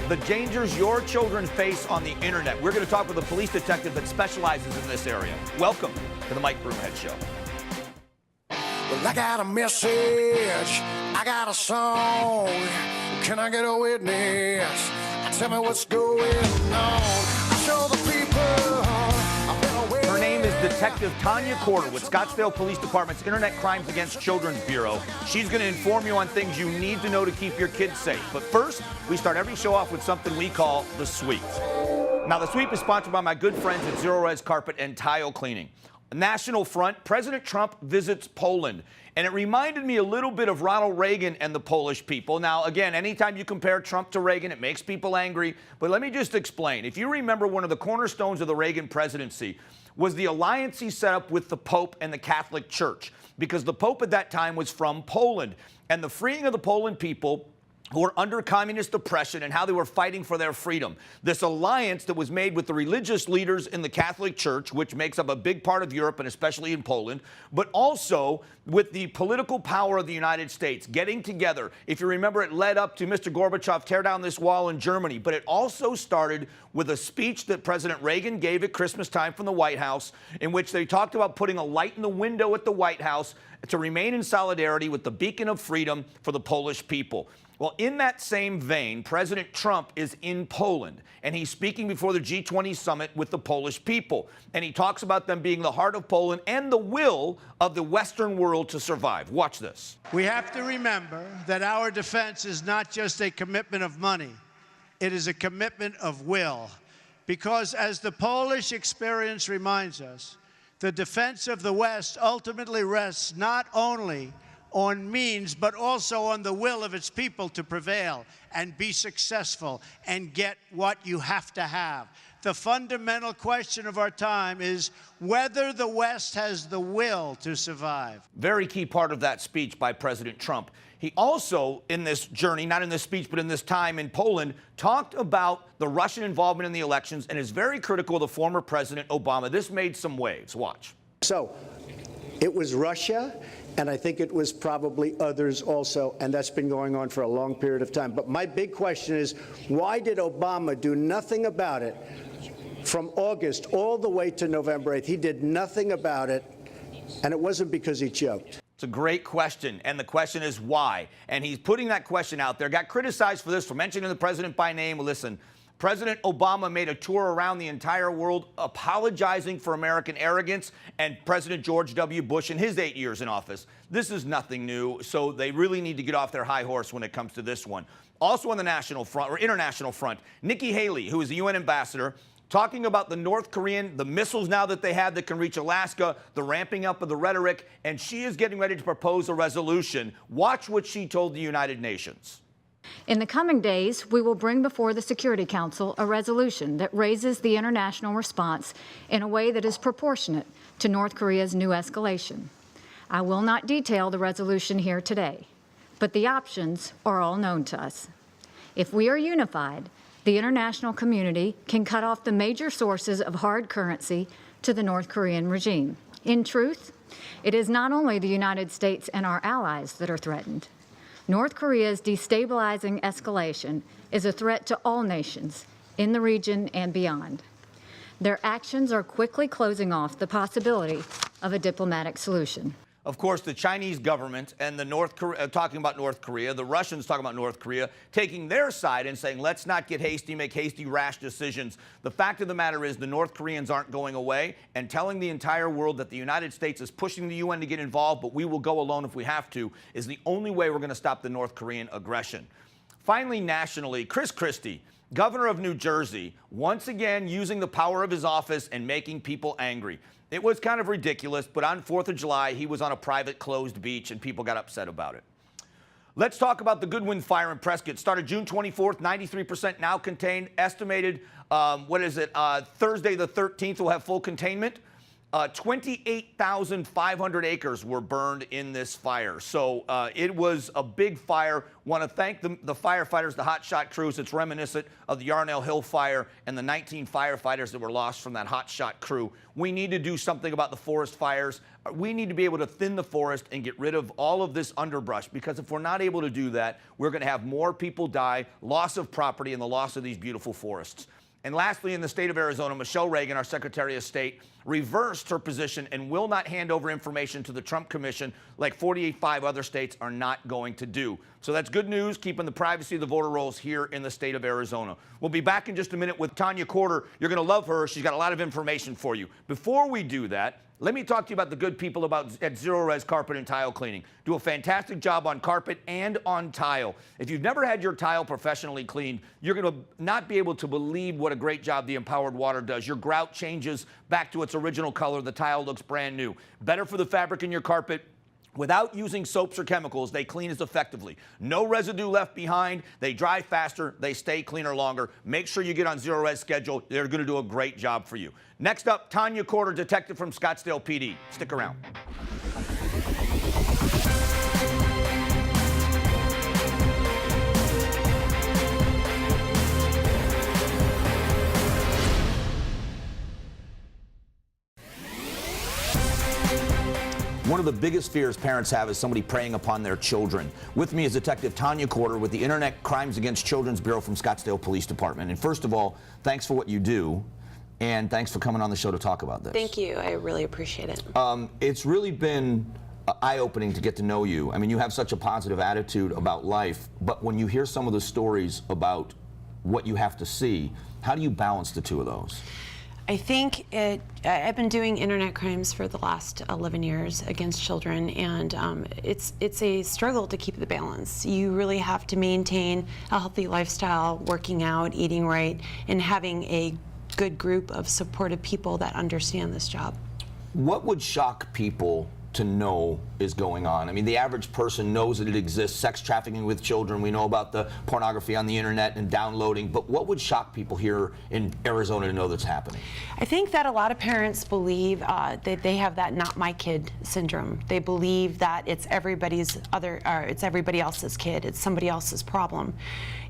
The dangers your children face on the internet. We're going to talk with a police detective that specializes in this area. Welcome to the Mike Broomhead Show. Well, I got a message, I got a song. Can I get a witness? Tell me what's going on. I show the people I've been away. Her name is Detective Tanya Corder with Scottsdale Police Department's Internet Crimes Against Children's Bureau. She's going to inform you on things you need to know to keep your kids safe. But first, we start every show off with something we call The Sweep. Now, The Sweep is sponsored by my good friends at Zero Res Carpet and Tile Cleaning. National front, President Trump visits Poland. And it reminded me a little bit of Ronald Reagan and the Polish people. Now, again, anytime you compare Trump to Reagan, it makes people angry. But let me just explain. If you remember, one of the cornerstones of the Reagan presidency was the alliance he set up with the Pope and the Catholic Church, because the Pope at that time was from Poland. And the freeing of the Poland people who were under communist oppression and how they were fighting for their freedom. This alliance that was made with the religious leaders in the Catholic Church, which makes up a big part of Europe and especially in Poland, but also with the political power of the United States getting together. If you remember, it led up to Mr. Gorbachev tear down this wall in Germany, but it also started with a speech that President Reagan gave at Christmas time from the White House, in which they talked about putting a light in the window at the White House to remain in solidarity with the beacon of freedom for the Polish people. Well, in that same vein, President Trump is in Poland, and he's speaking before the G20 summit with the Polish people. And he talks about them being the heart of Poland and the will of the Western world to survive. Watch this. We have to remember that our defense is not just a commitment of money. It is a commitment of will. Because as the Polish experience reminds us, the defense of the West ultimately rests not only on means, but also on the will of its people to prevail and be successful and get what you have to have. The fundamental question of our time is whether the West has the will to survive. Very key part of that speech by President Trump. He also, in this journey, not in this speech, but in this time in Poland, talked about the Russian involvement in the elections and is very critical of the former President Obama. This made some waves. Watch. So, it was Russia, and I think it was probably others also, and that's been going on for a long period of time. But my big question is, why did Obama do nothing about it from August all the way to November 8th? He did nothing about it, and it wasn't because he choked. It's a great question, and the question is why. And he's putting that question out there. Got criticized for this, for mentioning the president by name. Well, listen, President Obama made a tour around the entire world apologizing for American arrogance, and President George W. Bush in his 8 years in office. This is nothing new, so they really need to get off their high horse when it comes to this one. Also on the national front, or international front, Nikki Haley, who is the UN ambassador, talking about the North Korean, the missiles now that they have that can reach Alaska, the ramping up of the rhetoric, and she is getting ready to propose a resolution. Watch what she told the United Nations. In the coming days, we will bring before the Security Council a resolution that raises the international response in a way that is proportionate to North Korea's new escalation. I will not detail the resolution here today, but the options are all known to us. If we are unified, the international community can cut off the major sources of hard currency to the North Korean regime. In truth, it is not only the United States and our allies that are threatened. North Korea's destabilizing escalation is a threat to all nations in the region and beyond. Their actions are quickly closing off the possibility of a diplomatic solution. Of course, the Chinese government and the talking about North Korea, the Russians talking about North Korea, taking their side and saying, let's not get hasty, make hasty, rash decisions. The fact of the matter is the North Koreans aren't going away, and telling the entire world that the United States is pushing the UN to get involved, but we will go alone if we have to, is the only way we're going to stop the North Korean aggression. Finally, nationally, Chris Christie, governor of New Jersey, once again using the power of his office and making people angry. It was kind of ridiculous, but on 4th of July, he was on a private closed beach and people got upset about it. Let's talk about the Goodwin fire in Prescott. Started June 24th, 93% now contained. Estimated, Thursday the 13th will have full containment. 28,500 acres were burned in this fire. So it was a big fire. Want to thank the firefighters, the hotshot crews. It's reminiscent of the Yarnell Hill fire and the 19 firefighters that were lost from that hotshot crew. We need to do something about the forest fires. We need to be able to thin the forest and get rid of all of this underbrush, because if we're not able to do that, we're going to have more people die, loss of property, and the loss of these beautiful forests. And lastly, in the state of Arizona, Michelle Reagan, our Secretary of State, reversed her position and will not hand over information to the Trump Commission like 45 other states are not going to do. So that's good news, keeping the privacy of the voter rolls here in the state of Arizona. We'll be back in just a minute with Tanya Corder. You're going to love her. She's got a lot of information for you. Before we do that, let me talk to you about the good people at Zero Res Carpet and Tile Cleaning. Do a fantastic job on carpet and on tile. If you've never had your tile professionally cleaned, you're going to not be able to believe what a great job the Empowered Water does. Your grout changes back to its original color. The tile looks brand new. Better for the fabric in your carpet. Without using soaps or chemicals, they clean as effectively. No residue left behind. They dry faster. They stay cleaner longer. Make sure you get on Zero Res schedule. They're going to do a great job for you. Next up, Tanya Corder, detective from Scottsdale PD. Stick around. One of the biggest fears parents have is somebody preying upon their children. With me is Detective Tanya Corder with the Internet Crimes Against Children's Bureau from Scottsdale Police Department. And first of all, thanks for what you do, and thanks for coming on the show to talk about this. Thank you. I really appreciate it. It's really been eye-opening to get to know you. I mean, you have such a positive attitude about life, but when you hear some of the stories about what you have to see, how do you balance the two of those? I think I've been doing internet crimes for the last 11 years against children, and it's a struggle to keep the balance. You really have to maintain a healthy lifestyle, working out, eating right, and having a good group of supportive people that understand this job. What would shock people to know is going on? I mean, the average person knows that it exists, sex trafficking with children. We know about the pornography on the internet and downloading, but what would shock people here in Arizona to know that's happening? I think that a lot of parents believe that they have that "not my kid" syndrome. They believe that it's everybody else's kid. It's somebody else's problem.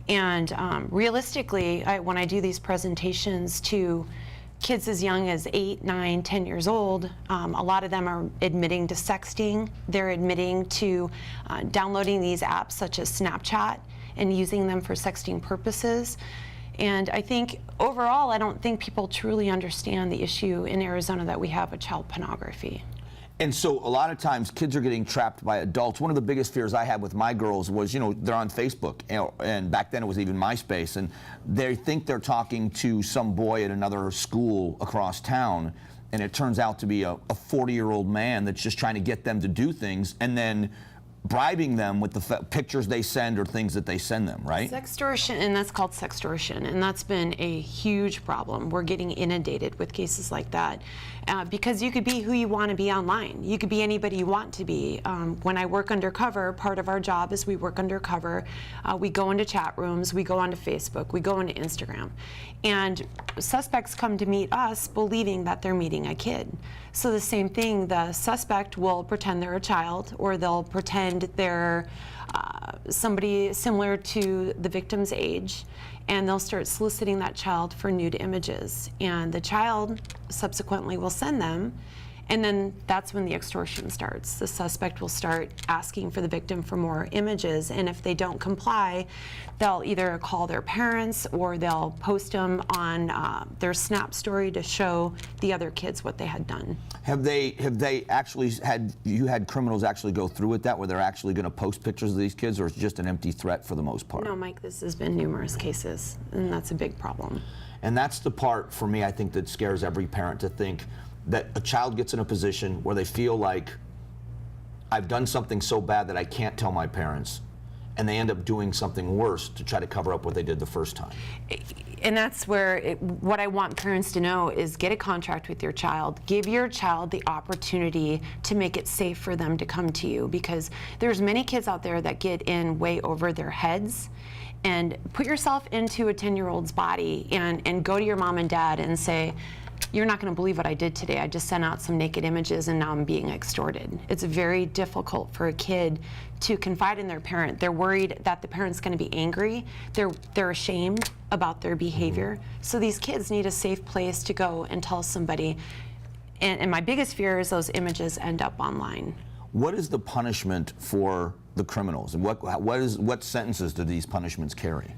And realistically, when I do these presentations to kids as young as 8, 9, 10 years old, a lot of them are admitting to sexting. They're admitting to downloading these apps such as Snapchat and using them for sexting purposes. And I think overall, I don't think people truly understand the issue in Arizona that we have with child pornography. And so a lot of times kids are getting trapped by adults. One of the biggest fears I had with my girls was, you know, they're on Facebook, and back then it was even MySpace, and they think they're talking to some boy at another school across town, and it turns out to be a 40-year-old man that's just trying to get them to do things, and then bribing them with the pictures they send or things that they send them, right? Sextortion, and that's called sextortion, and that's been a huge problem. We're getting inundated with cases like that because you could be who you want to be online. You could be anybody you want to be. When I work undercover, part of our job is we work undercover. We go into chat rooms, we go onto Facebook, we go into Instagram, and suspects come to meet us believing that they're meeting a kid. So the same thing, the suspect will pretend they're a child, or they'll pretend they're somebody similar to the victim's age, and they'll start soliciting that child for nude images. And the child subsequently will send them, and then that's when the extortion starts. The suspect will start asking for the victim for more images, and if they don't comply, they'll either call their parents or they'll post them on their Snap story to show the other kids what they had done. Have they actually had criminals actually go through with that, where they're actually going to post pictures of these kids, or it's just an empty threat for the most part? No, Mike, this has been numerous cases, and that's a big problem. And that's the part, for me, I think that scares every parent, to think that a child gets in a position where they feel like, I've done something so bad that I can't tell my parents, and they end up doing something worse to try to cover up what they did the first time. And that's where what I want parents to know is get a contract with your child. Give your child the opportunity to make it safe for them to come to you, because there's many kids out there that get in way over their heads. And put yourself into a 10-year-old's body and go to your mom and dad and say, you're not going to believe what I did today. I just sent out some naked images and now I'm being extorted. It's very difficult for a kid to confide in their parent. They're worried that the parent's going to be angry. They're ashamed about their behavior. So these kids need a safe place to go and tell somebody. And my biggest fear is those images end up online. What is the punishment for the criminals, and what sentences do these punishments carry?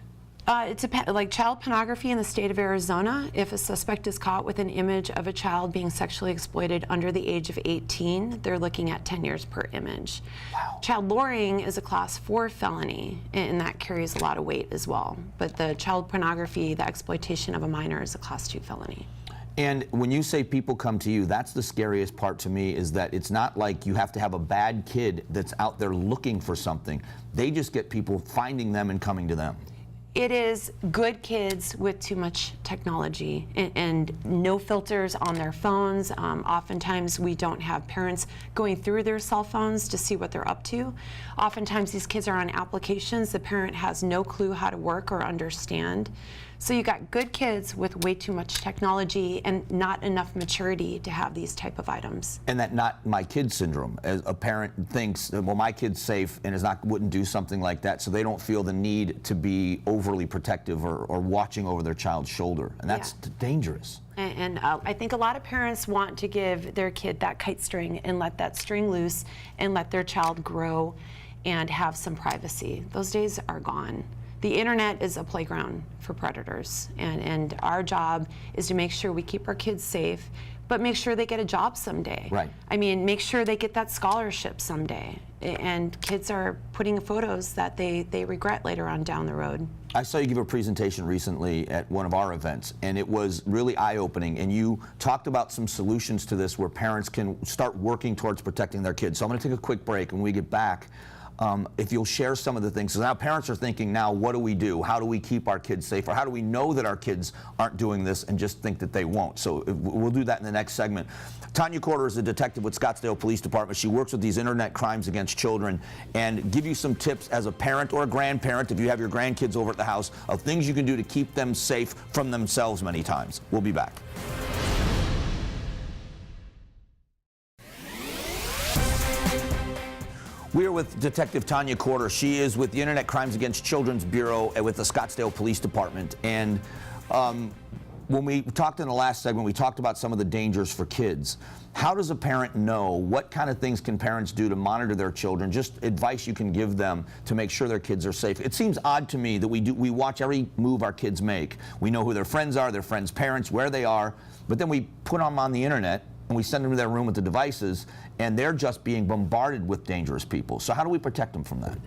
It's like child pornography in the state of Arizona. If a suspect is caught with an image of a child being sexually exploited under the age of 18, they're looking at 10 years per image. Wow. Child luring is a class 4 felony, and that carries a lot of weight as well. But the child pornography, the exploitation of a minor, is a class 2 felony. And when you say people come to you, that's the scariest part to me, is that it's not like you have to have a bad kid that's out there looking for something. They just get people finding them and coming to them. It is good kids with too much technology and no filters on their phones. Oftentimes we don't have parents going through their cell phones to see what they're up to. Oftentimes these kids are on applications the parent has no clue how to work or understand. So you got good kids with way too much technology and not enough maturity to have these type of items. And that not my kid syndrome, as a parent thinks, well, my kid's safe and wouldn't do something like that, so they don't feel the need to be overly protective or watching over their child's shoulder, and that's dangerous. And I think a lot of parents want to give their kid that kite string and let that string loose and let their child grow and have some privacy. Those days are gone. The internet is a playground for predators, and our job is to make sure we keep our kids safe, but make sure they get a job someday. Right. I mean, make sure they get that scholarship someday. And kids are putting photos that they regret later on down the road. I saw you give a presentation recently at one of our events, and it was really eye-opening, and you talked about some solutions to this where parents can start working towards protecting their kids. So I'm going to take a quick break. When we get back, if you'll share some of the things. So now parents are thinking, now what do we do? How do we keep our kids safe? Or how do we know that our kids aren't doing this and just think that they won't? So we'll do that in the next segment. Tanya Corder is a detective with Scottsdale Police Department. She works with these internet crimes against children and give you some tips as a parent or a grandparent, if you have your grandkids over at the house, of things you can do to keep them safe from themselves many times. We'll be back. We are with Detective Tanya Corder. She is with the Internet Crimes Against Children's Bureau with the Scottsdale Police Department. And when we talked in the last segment, we talked about some of the dangers for kids. How does a parent know? What kind of things can parents do to monitor their children? Just advice you can give them to make sure their kids are safe. It seems odd to me that we watch every move our kids make. We know who their friends are, their friends' parents, where they are, but then we put them on the internet and we send them to their room with the devices, and they're just being bombarded with dangerous people. So how do we protect them from that?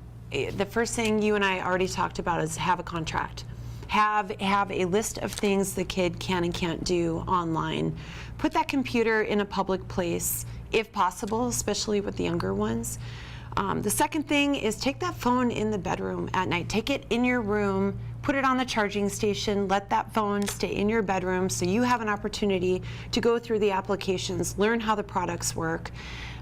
The first thing you and I already talked about is have a contract. Have a list of things the kid can and can't do online. Put that computer in a public place, if possible, especially with the younger ones. The second thing is take that phone in the bedroom at night. Take it in your room, put it on the charging station, let that phone stay in your bedroom so you have an opportunity to go through the applications, learn how the products work,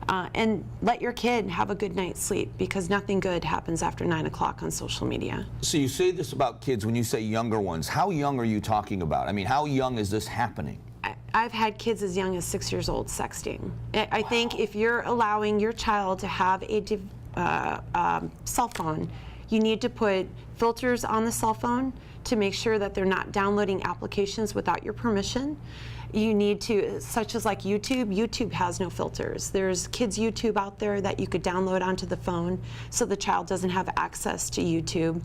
and let your kid have a good night's sleep, because nothing good happens after 9 o'clock on social media. So you say this about kids when you say younger ones. How young are you talking about? I mean, how young is this happening? I've had kids as young as 6 years old sexting. I think if you're allowing your child to have a cell phone, you need to put filters on the cell phone to make sure that they're not downloading applications without your permission. You need to, such as like YouTube. YouTube has no filters. There's kids YouTube out there that you could download onto the phone so the child doesn't have access to YouTube.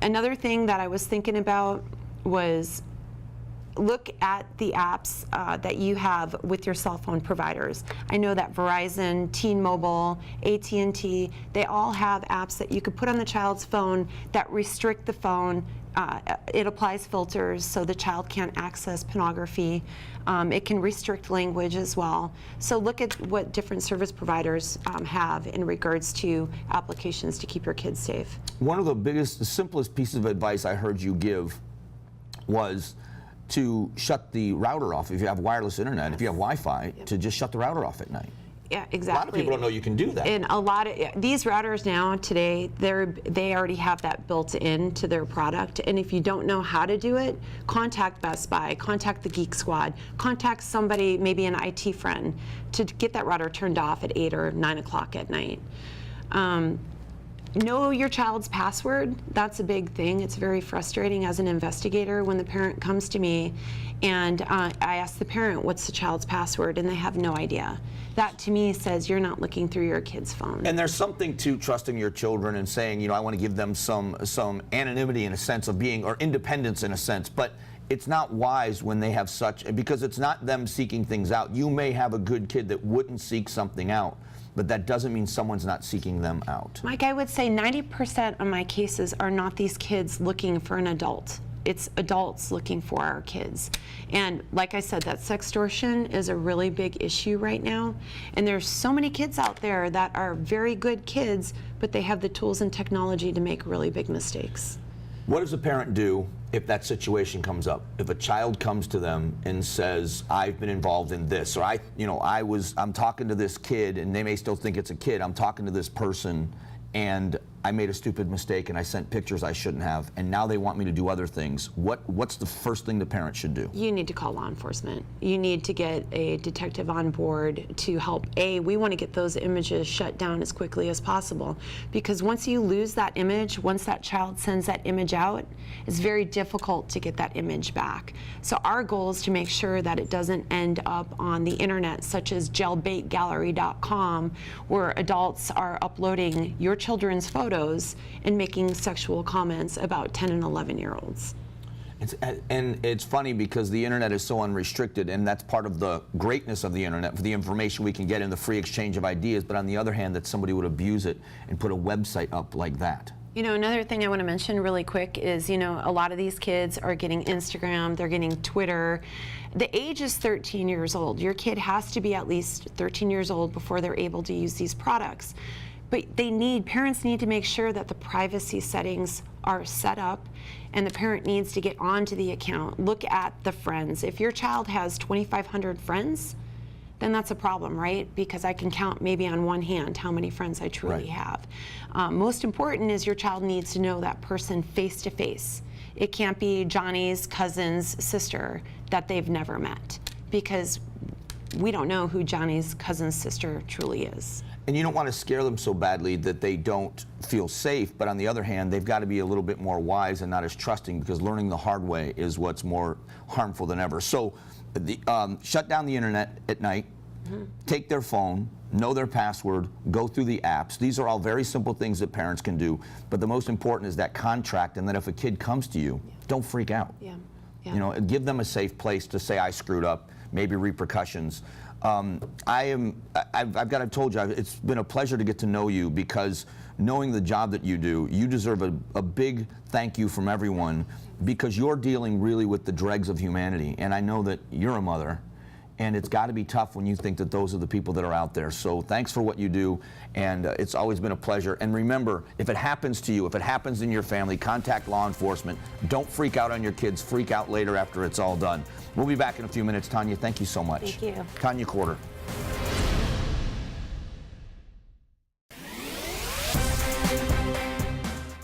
Another thing that I was thinking about was look at the apps that you have with your cell phone providers. I know that Verizon, T-Mobile, AT&T, they all have apps that you could put on the child's phone that restrict the phone. It applies filters so the child can't access pornography. It can restrict language as well. So look at what different service providers have in regards to applications to keep your kids safe. One of the simplest pieces of advice I heard you give was to shut the router off if you have wireless internet, if you have Wi-Fi, to just shut the router off at night. Yeah, exactly. A lot of people don't know you can do that. And a lot of these routers now today, they already have that built into their product. And if you don't know how to do it, contact Best Buy, contact the Geek Squad, contact somebody, maybe an IT friend, to get that router turned off at 8 or 9 o'clock at night. Know your child's password. That's a big thing. It's very frustrating as an investigator when the parent comes to me and I ask the parent, what's the child's password? And they have no idea. That to me says you're not looking through your kid's phone. And there's something to trusting your children and saying, you know, I want to give them some anonymity in a sense of being, or independence in a sense, but it's not wise when they have such, because it's not them seeking things out. You may have a good kid that wouldn't seek something out, but that doesn't mean someone's not seeking them out. Mike, I would say 90% of my cases are not these kids looking for an adult. It's adults looking for our kids. And like I said, that sextortion is a really big issue right now. And there's so many kids out there that are very good kids, but they have the tools and technology to make really big mistakes. What does a parent do if that situation comes up? If a child comes to them and says, I've been involved in this, or I'm talking to this kid, and they may still think it's a kid, I'm talking to this person, and I made a stupid mistake and I sent pictures I shouldn't have, and now they want me to do other things. What's the first thing the parent should do? You need to call law enforcement. You need to get a detective on board to help. We want to get those images shut down as quickly as possible, because once you lose that image, once that child sends that image out, it's very difficult to get that image back. So our goal is to make sure that it doesn't end up on the internet, such as jailbaitgallery.com, where adults are uploading your children's photos and making sexual comments about 10 and 11-year-olds. And it's funny because the internet is so unrestricted, and that's part of the greatness of the internet, for the information we can get in the free exchange of ideas, but on the other hand, that somebody would abuse it and put a website up like that. You know, another thing I want to mention really quick is, you know, a lot of these kids are getting Instagram, they're getting Twitter. The age is 13 years old. Your kid has to be at least 13 years old before they're able to use these products. But parents need to make sure that the privacy settings are set up, and the parent needs to get onto the account, look at the friends. If your child has 2,500 friends, then that's a problem, right? Because I can count maybe on one hand how many friends I truly have. Most important is your child needs to know that person face to face. It can't be Johnny's cousin's sister that they've never met, because we don't know who Johnny's cousin's sister truly is. And you don't want to scare them so badly that they don't feel safe, but on the other hand, they've got to be a little bit more wise and not as trusting, because learning the hard way is what's more harmful than ever. So shut down the internet at night, take their phone, know their password, go through the apps. These are all very simple things that parents can do, but the most important is that contract, and that if a kid comes to you, don't freak out. You know, give them a safe place to say, I screwed up, maybe repercussions. I've got to told you, it's been a pleasure to get to know you, because knowing the job that you do, you deserve a big thank you from everyone, because you're dealing really with the dregs of humanity. And I know that you're a mother, and it's got to be tough when you think that those are the people that are out there. So thanks for what you do, and it's always been a pleasure. And remember, if it happens to you, if it happens in your family, contact law enforcement. Don't freak out on your kids. Freak out later after it's all done. We'll be back in a few minutes. Tanya, thank you so much. Thank you. Tanya Corder.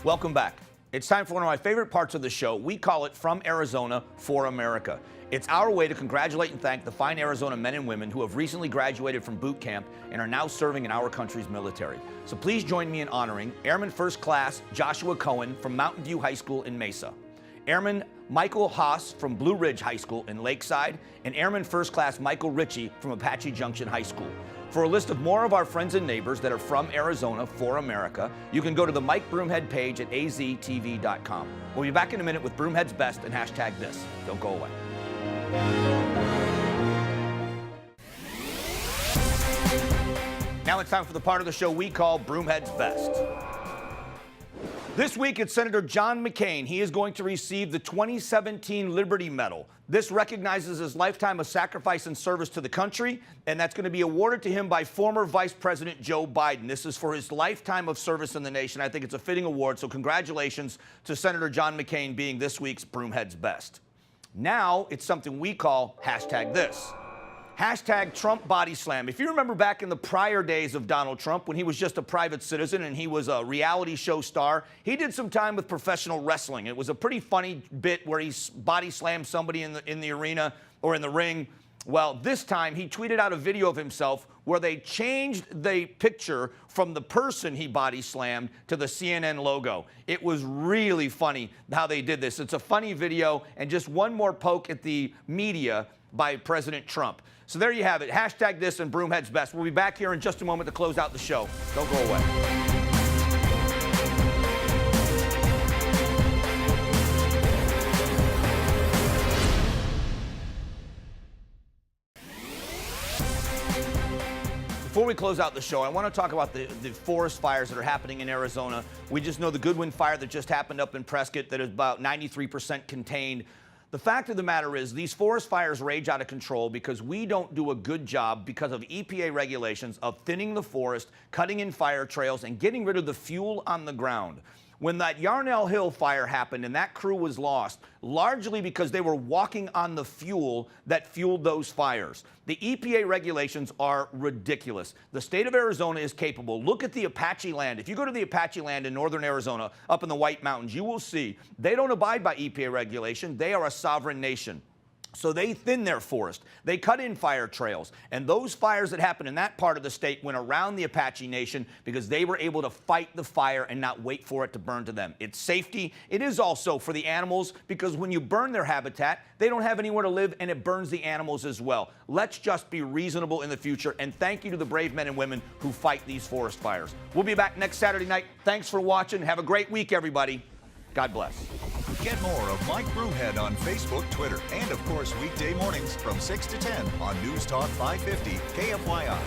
Welcome back. It's time for one of my favorite parts of the show. We call it From Arizona for America. It's our way to congratulate and thank the fine Arizona men and women who have recently graduated from boot camp and are now serving in our country's military. So please join me in honoring Airman First Class Joshua Cohen from Mountain View High School in Mesa, Airman Michael Haas from Blue Ridge High School in Lakeside, and Airman First Class Michael Ritchie from Apache Junction High School. For a list of more of our friends and neighbors that are from Arizona for America, you can go to the Mike Broomhead page at aztv.com. We'll be back in a minute with Broomhead's Best and hashtag this. Don't go away. Now it's time for the part of the show we call Broomhead's Best. This week, it's Senator John McCain. He is going to receive the 2017 Liberty Medal. This recognizes his lifetime of sacrifice and service to the country, and that's going to be awarded to him by former Vice President Joe Biden. This is for his lifetime of service in the nation. I think it's a fitting award, so congratulations to Senator John McCain being this week's Broomhead's Best. Now, it's something we call hashtag this. Hashtag Trump body slam. If you remember back in the prior days of Donald Trump, when he was just a private citizen and he was a reality show star, he did some time with professional wrestling. It was a pretty funny bit where he body slammed somebody in the arena or in the ring. Well, this time he tweeted out a video of himself where they changed the picture from the person he body slammed to the CNN logo. It was really funny how they did this. It's a funny video and just one more poke at the media by President Trump. So there you have it. Hashtag this and Broomhead's best. We'll be back here in just a moment to close out the show. Don't go away. Before we close out the show, I want to talk about the forest fires that are happening in Arizona. We just know the Goodwin fire that just happened up in Prescott that is about 93% contained. The fact of the matter is these forest fires rage out of control because we don't do a good job because of EPA regulations of thinning the forest, cutting in fire trails, and getting rid of the fuel on the ground. When that Yarnell Hill fire happened and that crew was lost, largely because they were walking on the fuel that fueled those fires. The EPA regulations are ridiculous. The state of Arizona is capable. Look at the Apache land. If you go to the Apache land in northern Arizona, up in the White Mountains, you will see they don't abide by EPA regulation. They are a sovereign nation. So they thin their forest. They cut in fire trails. And those fires that happened in that part of the state went around the Apache Nation because they were able to fight the fire and not wait for it to burn to them. It's safety. It is also for the animals because when you burn their habitat, they don't have anywhere to live and it burns the animals as well. Let's just be reasonable in the future. And thank you to the brave men and women who fight these forest fires. We'll be back next Saturday night. Thanks for watching. Have a great week, everybody. God bless. Get more of Mike Broomhead on Facebook, Twitter, and of course weekday mornings from 6 to 10 on News Talk 550 KFYI.